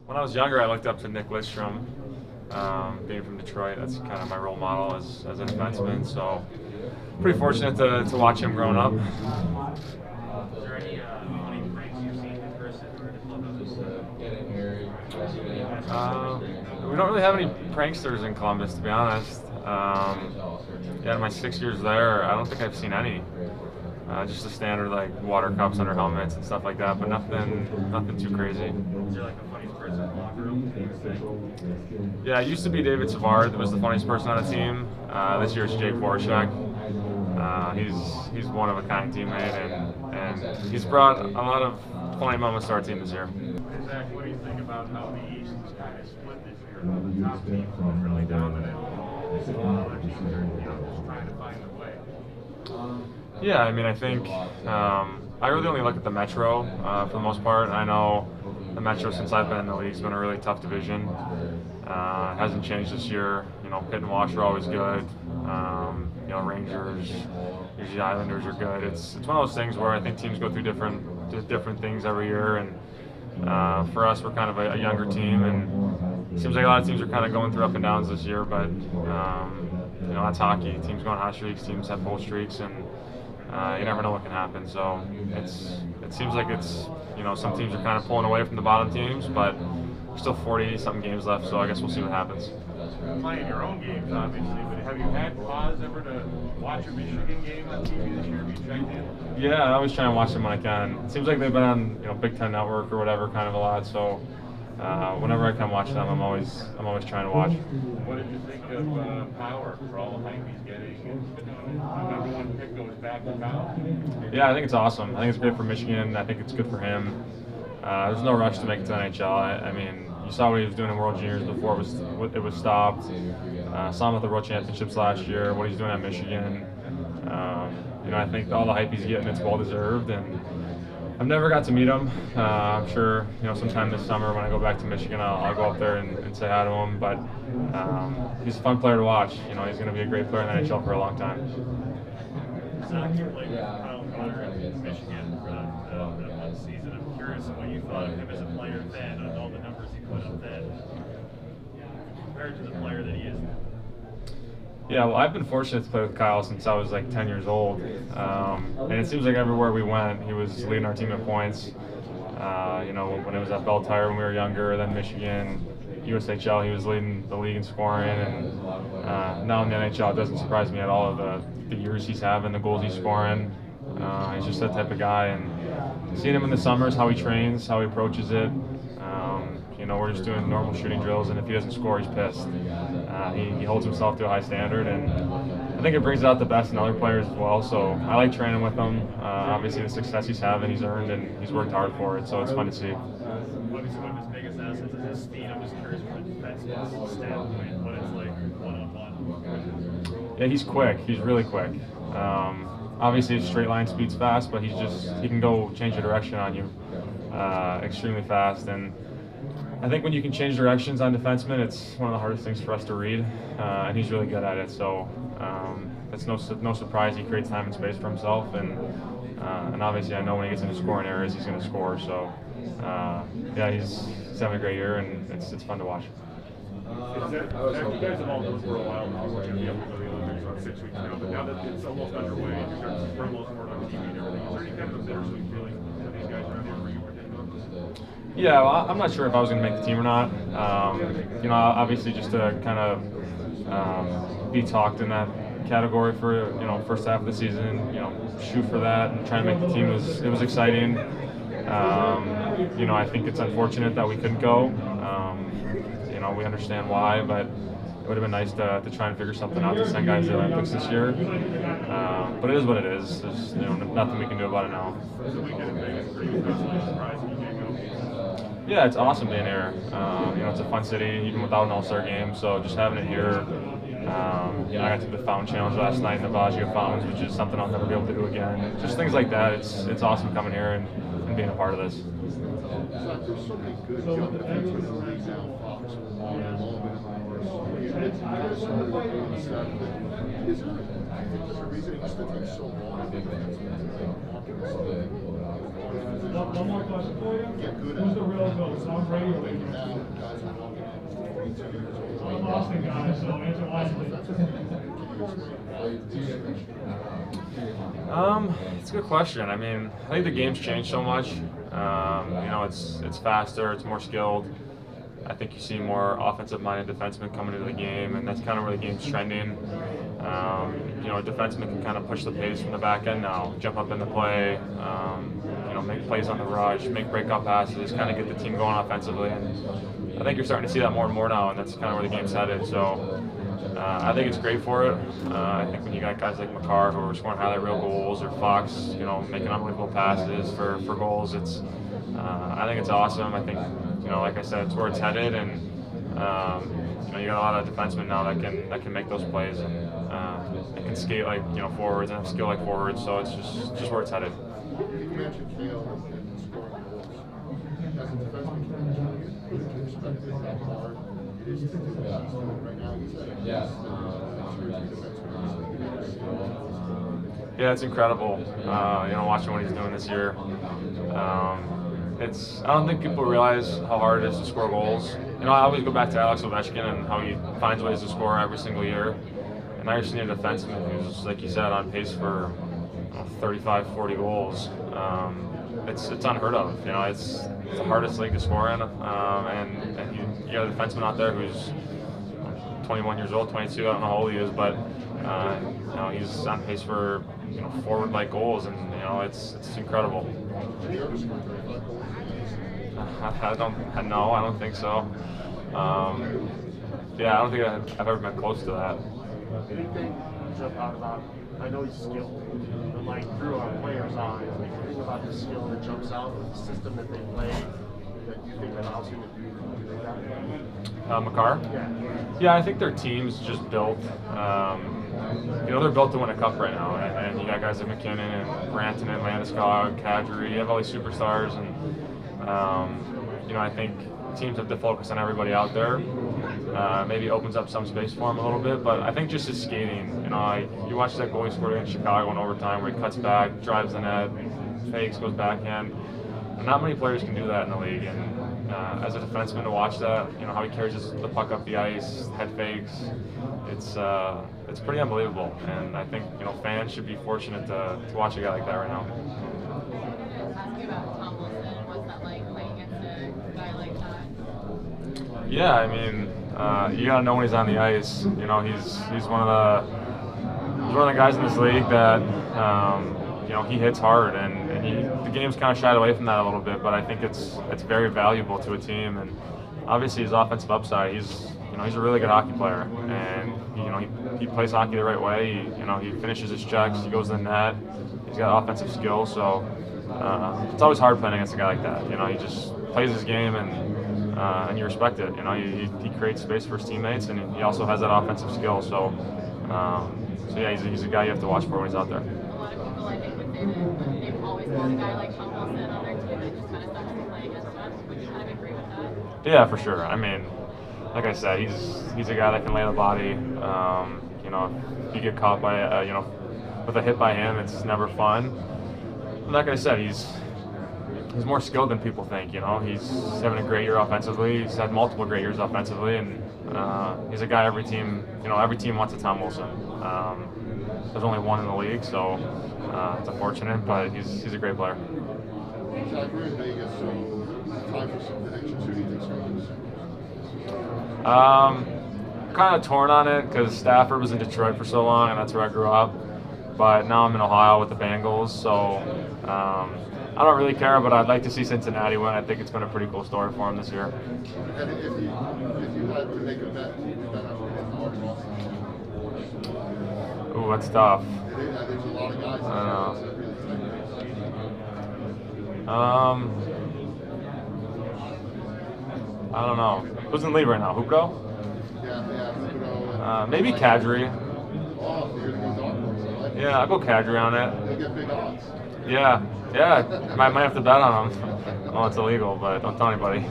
When I was younger, I looked up to Nick Lidstrom. Being from Detroit, that's kind of my role model as a defenseman. So pretty fortunate to watch him growing up. Is there any funny pranks you've seen in person or in Columbus? We don't really have any pranksters in Columbus, to be honest. In my 6 years there, I don't think I've seen any. Just the standard like water cups under helmets and stuff like that, but nothing too crazy. Is there like a funniest person in the locker room? Yeah, it used to be David Savard that was the funniest person on the team. This year it's Jake Voracek. He's one of a kind teammate, and he's brought a lot of funny moments to our team this year. Zach, what do you think about how the East is kind of split this year? The top teams look really dominant. Other teams are just trying to find their way. Yeah, I mean, I think I really only look at the Metro for the most part. I know the Metro, since I've been in the league, has been a really tough division. It hasn't changed this year. Pitt and Wash are always good. Rangers, usually Islanders are good. It's one of those things where I think teams go through different things every year, and for us, we're kind of a younger team, and it seems like a lot of teams are kind of going through up and downs this year. But that's hockey. Teams go on hot streaks, teams have cold streaks, and you never know what can happen. So it seems like it's some teams are kind of pulling away from the bottom teams, but there's still 40-something games left. So I guess we'll see what happens. Playing your own games, obviously, but have you had pause ever to watch a Michigan game on TV this year? Have you checked in? Yeah, I always try and watch them when I can. It seems like they've been on Big Ten Network or whatever kind of a lot. So whenever I can watch them, I'm always trying to watch. What did you think of Power for all the hype he's getting? The number one pick goes back to Power. Yeah, I think it's awesome. I think it's great for Michigan. I think it's good for him. There's no rush to make it to the NHL. I mean, you saw what he was doing in World Juniors before it was stopped. Saw him at the World Championships last year. What he's doing at Michigan. I think all the hype he's getting, it's well deserved. And I've never got to meet him. I'm sure sometime this summer when I go back to Michigan, I'll go up there and say hi to him. But he's a fun player to watch. He's going to be a great player in the NHL for a long time. Zach, you played with Kyle Connor in Michigan for that one season. I'm curious what you thought of him as a player then, and all the numbers he put up then, compared to the player that he is now. Yeah, well, I've been fortunate to play with Kyle since I was like 10 years old, and it seems like everywhere we went, he was leading our team in points. When it was at Bell Tire when we were younger, then Michigan, USHL, he was leading the league in scoring, and now in the NHL, it doesn't surprise me at all of the years he's having, the goals he's scoring. He's just that type of guy, and seeing him in the summers, how he trains, how he approaches it. We're just doing normal shooting drills, and if he doesn't score, he's pissed. He holds himself to a high standard, and I think it brings out the best in other players as well. So I like training with him. Obviously, the success he's having, he's earned, and he's worked hard for it. So it's fun to see. What is one of his biggest assets is his speed. I'm just curious from a defensive standpoint, what it's like one-on-one. Yeah, he's quick. He's really quick. Obviously, his straight line speed's fast, but he can go change the direction on you extremely fast. And I think when you can change directions on defensemen, it's one of the hardest things for us to read, and he's really good at it. So it's no surprise he creates time and space for himself, and obviously I know when he gets into scoring areas, he's going to score. So he's having a great year, and it's fun to watch. You guys have all known for a while now we're going to be able to go to the Olympics about 6 weeks now, but now that it's almost underway and you've got promos for it on TV and everything, is there any kind of a bittersweet feeling that these guys are out there for you particularly? Yeah, well, I'm not sure if I was going to make the team or not. Obviously just to kind of be talked in that category for first half of the season, shoot for that and try to make the team was exciting. I think it's unfortunate that we couldn't go. We understand why, but it would have been nice to try and figure something out to send guys to the Olympics this year. But it is what it is. There's nothing we can do about it now. Yeah, it's awesome being here. It's a fun city, even without an All-Star game. So just having it here. I got to do the fountain challenge last night in the Bellagio fountains, which is something I'll never be able to do again. Just things like that. It's awesome coming here and being a part of this. There's so many good young defensemen in the league now. Fox, is there a reason it used to take so long to get One more question for you. Who's the real goat? Tom Brady or Peyton Manning? It's a good question. I mean, I think the game's changed so much. It's faster, it's more skilled. I think you see more offensive-minded defensemen coming into the game, and that's kind of where the game's trending. A defenseman can kind of push the pace from the back end now, jump up in the play, make plays on the rush, make breakout passes, kind of get the team going offensively. And I think you're starting to see that more and more now, and that's kind of where the game's headed. So I think it's great for it. I think when you got guys like Makar who are scoring highlight reel goals, or Fox, making unbelievable passes for goals, I think it's awesome. I think, like I said, it's where it's headed, and you got a lot of defensemen now that can make those plays, and they can skate like forwards and have skill like forwards. So it's just where it's headed. You mentioned Kale and scoring goals. As a defenseman, can you expect it that hard? It is right now. He's Yeah, it's incredible. Watching what he's doing this year. I don't think people realize how hard it is to score goals. I always go back to Alex Ovechkin and how he finds ways to score every single year. And now you're seeing a defenseman who's, like you said, on pace for 35, 40 goals. It's unheard of. It's the hardest league to score in, and you got a defenseman out there who's 21 years old, 22. I don't know how old he is, but he's on pace for forward-like goals, and it's incredible. I don't think so. I don't think I've ever been close to that. Anything jump out about? I know he's skilled, but like through our players' eyes, anything about his skill that jumps out, the system that they play, that you think allows him to do that? Makar? Yeah. Yeah, I think their team's just built. They're built to win a cup right now, and you got guys like McKinnon and Branton and Landeskog, Kadri. You have all these superstars, and I think teams have to focus on everybody out there. Maybe opens up some space for him a little bit, but I think just his skating. You watch that goal he scored against Chicago in overtime, where he cuts back, drives the net, fakes, goes backhand. Not many players can do that in the league, and as a defenseman to watch that, how he carries the puck up the ice, head fakes, it's pretty unbelievable. And I think fans should be fortunate to watch a guy like that right now. Ask you about Tom Wilson. What's that like playing against a guy like that? Yeah, I mean, you gotta know when he's on the ice. He's one of the guys in this league that he hits hard, and the game's kind of shied away from that a little bit. But I think it's very valuable to a team, and obviously his offensive upside. He's a really good hockey player, and he plays hockey the right way. He finishes his checks, he goes to the net. He's got offensive skill, so it's always hard playing against a guy like that. He just plays his game, and you respect it. He creates space for his teammates, and he also has that offensive skill. So yeah, he's a guy you have to watch for when he's out there. A lot of people, I think, would say that they've always had a guy like Tom Wilson on their team that just kind of sucks to play against us. Would you kind of agree with that? Yeah, for sure. I mean, like I said, he's a guy that can lay the body. If you get caught by with a hit by him, it's never fun. Like I said, he's more skilled than people think. He's having a great year offensively. He's had multiple great years offensively, and he's a guy every team wants a Tom Wilson. There's only one in the league, so it's unfortunate, but he's a great player. Zach, we're in Vegas, so time for some connections. Who do you think's going to Kind of torn on it because Stafford was in Detroit for so long, and that's where I grew up. But now I'm in Ohio with the Bengals, so I don't really care. But I'd like to see Cincinnati win. I think it's been a pretty cool story for him this year. And if you had to make a bet on Boston? Ooh, that's tough. There's a lot of guys that really I don't know. Who's in the lead right now? Huberdeau? Yeah, maybe Kadri. Oh, you're going to go Dark. Yeah, I'll go Kadri on it. They get big odds. Yeah. I might have to bet on him. Oh, it's illegal, but don't tell anybody.